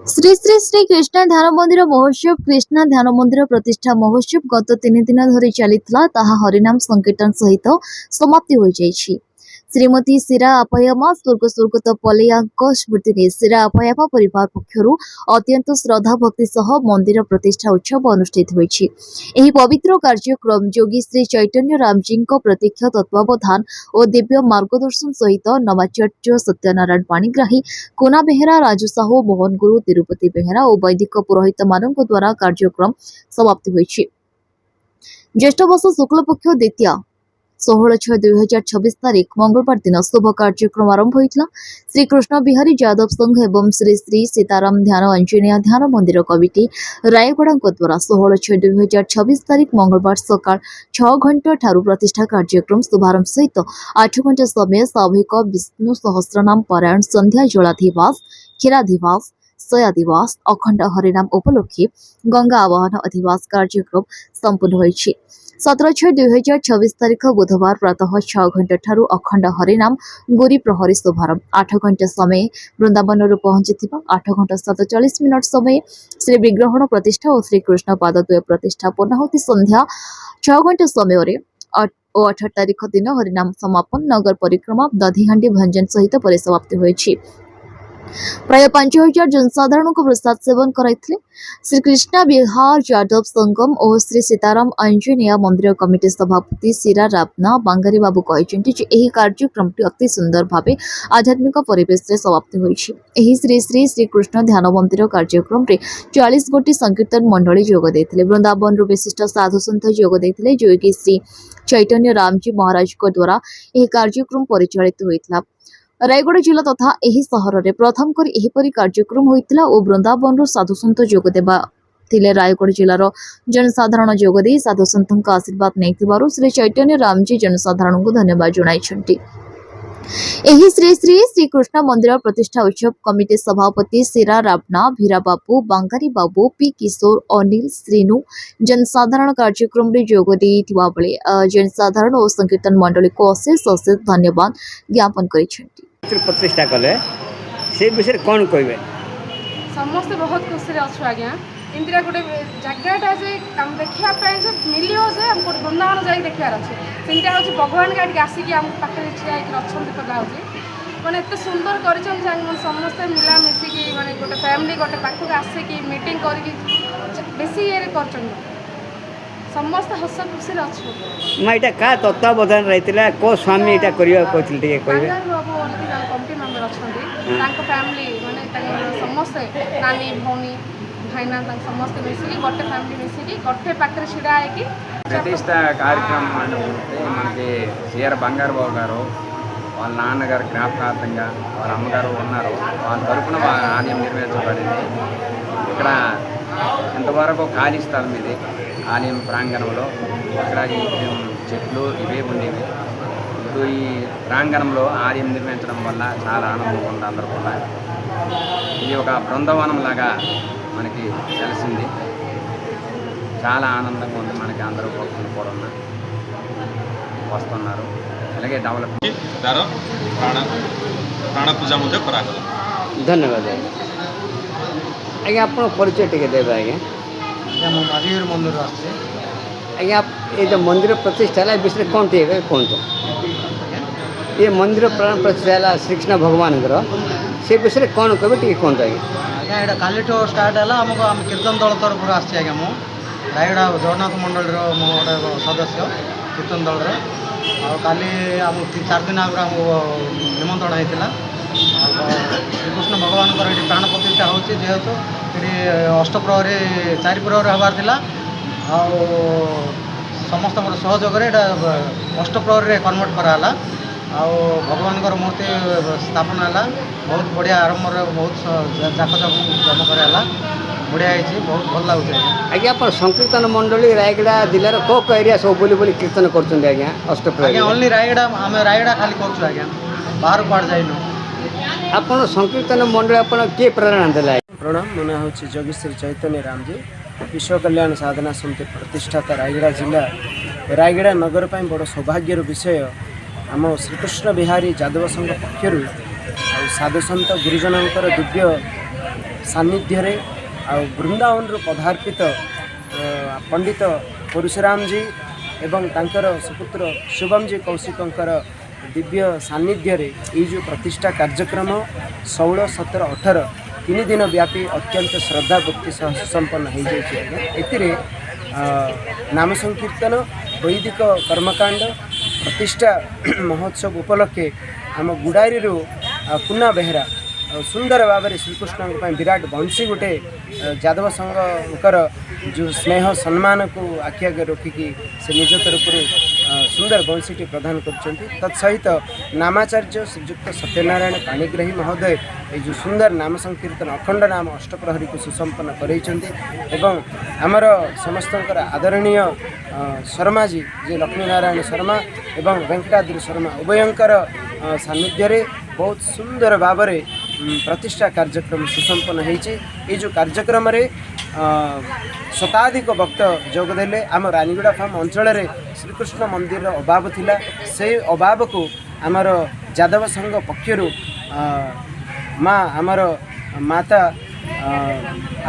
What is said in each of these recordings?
श्री श्री श्री कृष्ण ध्यान मंदिर महोत्सव कृष्ण ध्यान मंदिर प्रतिष्ठा महोत्सव गत 3 दिन धरी चलीथिला ताहा हरिनाम संकीर्तन सहित समाप्ति हो जाइछि। श्रीमती सिरा अपयमा स्वर्गत पलैयाक स्मृति में सिरा अपयमा परिवार पक्षरु अत्यंत श्रद्धा भक्ति सह मंदिर प्रतिष्ठा उत्सव अनुष्ठित होइछि। एही पवित्र कार्यक्रम योगी श्री चैतन्य रामजी प्रत्यक्ष तत्वावधान और दिव्य मार्गदर्शन सहित नवाचार्य सत्यनारायण पाणिग्राही, कोना बेहेरा, राजू साहू, मोहन गुरु, तिरुपति बेहेरा और वैदिक पुरोहित मानक द्वारा कार्यक्रम समाप्ति होइछि। ज्येष्ठ वर्ष शुक्ल पक्ष द्वितीय 16/6/2026 तारीख मंगलवार दिन शुभ कार्यक्रम आरंभ होइतला। श्री कृष्ण बिहारी यादव संघ एवं श्री श्री सीताराम ध्यान अंजनेय ध्यान मंदिर कमिटी रायगढ़ द्वारा 16/6/2026 तारीख मंगलवार सकाळ 6 घंटा ठारू प्रतिष्ठा कार्यक्रम शुभारंभ सहित 8 घंटा समय सामूहिक विष्णु सहस्रनाम पारायण, संध्या जलाधिवास, क्षीराधिवास, सयादिवास, अखंड हरिनाम उपलक्षे गंगा आवाहन अधिवास कार्यक्रम संपन्न होइछि। 17/6/2026 तारीख बुधवार प्रातः 6 घंटा ठारू अखंड हरिनाम गोरी प्रहरी शुभारंभ। 8 घंटा समय वृंदावन पहुंची 8 घंटा 47 मिनट समय श्री विग्रहण प्रतिष्ठा और श्री कृष्ण पादद्वय प्रतिष्ठा पूर्णाहुति संध्या 6 घंटा समय 8 तारीख दिन हरिनाम समापन नगर परिक्रमा दधिहांडी भंजन सहित परिसमाप्ति होइछि। प्राय 5000 जनसाधारण को प्रसाद सेवन कराइथिले। श्री कृष्ण बिहार यादव संगम और श्री सीताराम अंजनेय मंदिर कमिटी सभापति सिरा रापना बांगारी बाबू कहते एही कार्यक्रम अति सुंदर भावे आध्यात्मिक परिवेश रे समाप्ति होइछि। एही श्री श्री श्री कृष्ण ध्यान मंदिर कार्यक्रम रे 40 गोटी संकीर्तन मंडली जोग देथिले। वृंदावन विशिष्ट साधु संत जोग देथिले। योगी श्री चैतन्य रामजी महाराज को द्वारा एही कार्यक्रम परिचालित होइतला। रायगढ़ जिला तथा एही सहर रे प्रथम करी एहीपरि कार्यक्रम होइतिला और वृंदावन साधु संत जोग देबा थिले। रायगढ़ जिलार जनसाधारण जोग दे साधु संतक आशीर्वाद नैथिबारु श्री चैतन्य रामजी जनसाधारण को धन्यवाद जणाइछन्ति। एही श्री श्री श्री कृष्ण मंदिर प्रतिष्ठा उत्सव कमिटी सभापति सिरा रापना, भीरा बाबू, बांगारी बाबू, पी किशोर, अनिल, श्रीनु जनसाधारण कार्यक्रम रे जोग देथिबा बेले जनसाधारण और संकीर्तन मंडली को अशेष धन्यवाद ज्ञापन करिछन्ति। प्रतिष्ठा कले से विषय कौन कहबे? समस्त बहुत खुशी अच्छु आज्ञा। इंदिरा गोटे जगहटा जे आम देखा जे मिलियो जे हमको वृंदावन जाई देखार अच्छे सेटा हूँ भगवान गाड़ी आसिक आम पाखे ठिया अच्छा कला मैंने एत सुंदर कर समस्ते मिला मिसिकी मैंने गोटे फैमिली गोटे पाखक आसिक मीटिंग कर ये कर समस्त हस खुशी अच्छु। मैं इटा का तत्वावधान रही को स्वामी इटा करिया कहथिल टिके कहबे? बाबू कमिटी मेंबर अच्छा फैमिली मैंने समस्ते नानी भौनी भाईना समस्त मिसिकी गोटे फैमिली मिसिकी गोटे पाखे छिड़ा है प्रतिष्ठा कार्यक्रम మనకి సిఆర్ బంగారు బాబు గారు వాళ్ళ నాన్నగారు జ్ఞాపకార్థంగా వాళ్ళ అమ్మగారు ఉన్నారు వాళ్ళ తరపున ఆలయం నిర్మించబడింది. ఇక్కడ ఇంతవరకు ఖాళీ స్థలం ఇది ఆలయం ప్రాంగణంలో. ఇక్కడ చెట్లు ఇవే ఉండేవి. ఇప్పుడు ఈ ప్రాంగణంలో ఆలయం నిర్మించడం వల్ల చాలా ఆనందంగా ఉంది అందరూ కూడా. ఇది ఒక బృందావనం లాగా మనకి తెలిసింది. చాలా ఆనందంగా ఉంది. మనకి అందరూ భక్తులు కూడా వస్తున్నారు. అలాగే డెవలప్ तार प्राण पूजा मध्य करागला। धन्यवाद आज्ञा। आप परिचय टिके देबे आज्ञा? मो महावीर मंदिर आसे आज्ञा। ये जो मंदिर प्रतिष्ठा है विषय कौन टिके कौन तो ये मंदिर प्राण प्रतिष्ठा है श्री कृष्ण भगवान से विषय कौन कहबे टिके कौन तो आज्ञा? एटा काली ठो स्टार्ट है हमको आम कीर्तन दल तरफ आसी आज्ञा। मो रायगढ़ जगन्नाथ मंडल मो गोटे सदस्य कीर्तन दल काली आम 3-4 दिन आगे आमको निमंत्रण होता। श्रीकृष्ण भगवान ये प्राण प्रतिष्ठा होती जेहेतु ये अष्टप्रहरी 4 प्रहरी हबार था समस्त सहयोग अष्टप्रहरी कन्वर्ट कराला भगवान मूर्ति स्थापना है। बहुत बढ़िया आरंभ बहुत जाक जमक बढ़िया है बहुत भल लगे आज्ञा। आप संकीर्तन मंडली रायगढ़ जिलार को एरिया सब बोली कीर्तन कर आज्ञा? ओनली रायगढ़ आम रायगढ़ खाली कर आज्ञा बाहर कुआड़ जाइनु। आप संकीर्तन मंडल आप किए प्रेरणा देला? प्रणाम। मो ना हूँ योगी श्री चैतन्य रामजी विश्व कल्याण साधना समिति प्रतिष्ठाता रायगढ़ जिला रायगढ़ नगर पर बड़ सौभाग्यर विषय आम श्रीकृष्ण बिहारी यादव संघ पक्षर साधु सन्त गुरुजन दिव्य सान्निध्य वृंदावन पदार्पित पंडित परशुराम जी एवं तांकर सुपुत्र शुभम जी कौशिकंकर दिव्य सान्निध्य ये जो प्रतिष्ठा कार्यक्रम 16, 17, 18 3 दिन व्यापी अत्यंत श्रद्धा भक्ति सह सुसंपन्न हो जाए। नाम संकीर्तन वैदिक कर्मकांड प्रतिष्ठा महोत्सव उपलक्षे आम गुडारी पुन्ना बेहरा सुंदर भाव में श्रीकृष्ण विराट बंशी गोटे जादव संघर जो स्नेह सम्मान को आखि आगे रखिकी से निज तरफ सुंदर बंशीटी प्रदान कर तत्सहित नामाचार्य श्रीजुक्त सत्यनारायण पाणिग्राही महोदय ये जो सुंदर नाम संकीर्तन अखंड नाम अष्टप्रहरी को सुसंपन्न कर आमर समस्त आदरणीय शर्मा जी जे लक्ष्मी नारायण शर्मा एवं वेंकटाद्रि शर्मा उभयंकर सान्निध्य बहुत सुंदर भाव में प्रतिष्ठा कार्यक्रम सुसंपन्न होती। जो कार्यक्रम रे शताधिक भक्त जोगदेले आम रानीगुड़ा फार्म अंचल श्रीकृष्ण मंदिर अभाव थिला से अभाव को आमर जादव संघ पक्षर माँ आमर माता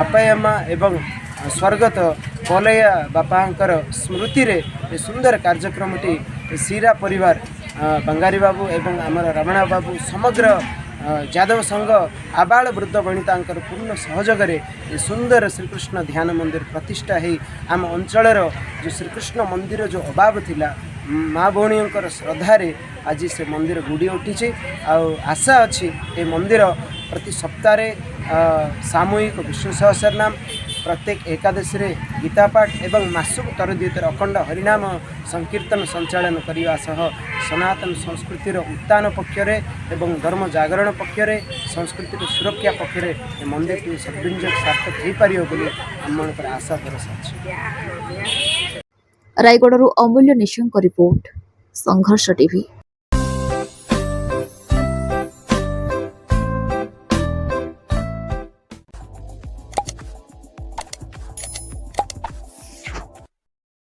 आपायम्मा एवं स्वर्गत कलैया बापांकर स्मृति रे सुंदर कार्यक्रमटी सीरा परिवार बंगारी बाबू एवं आमर रमणा बाबू समग्र जादव संघ आबाल वृद्ध वनिता पूर्ण सहयोग में सुंदर श्रीकृष्ण ध्यान मंदिर प्रतिष्ठा है। आम अंचल जो श्रीकृष्ण मंदिर जो अभाव थिला माँ भौणींकर श्रद्धारे आज से मंदिर गुड़ी उठी आशा अच्छी ये मंदिर प्रति सप्ताह सामूहिक विष्णु सहस्रनाम प्रत्येक एकादशी रे गीता पाठ एवं मासक तरद्वितर अखंड हरिनाम संकीर्तन संचालन करने सह सनातन संस्कृतिर उत्थान पक्षरे एवं धर्म जागरण पक्षरे संस्कृतिर सुरक्षा पक्षरे मंदिर टी सद्विनियोग सार्थक हो पार बोली आमर आशा भरोसा अच्छे। रायगढ़ अमूल्य निशंक रिपोर्ट संघर्ष टीवी।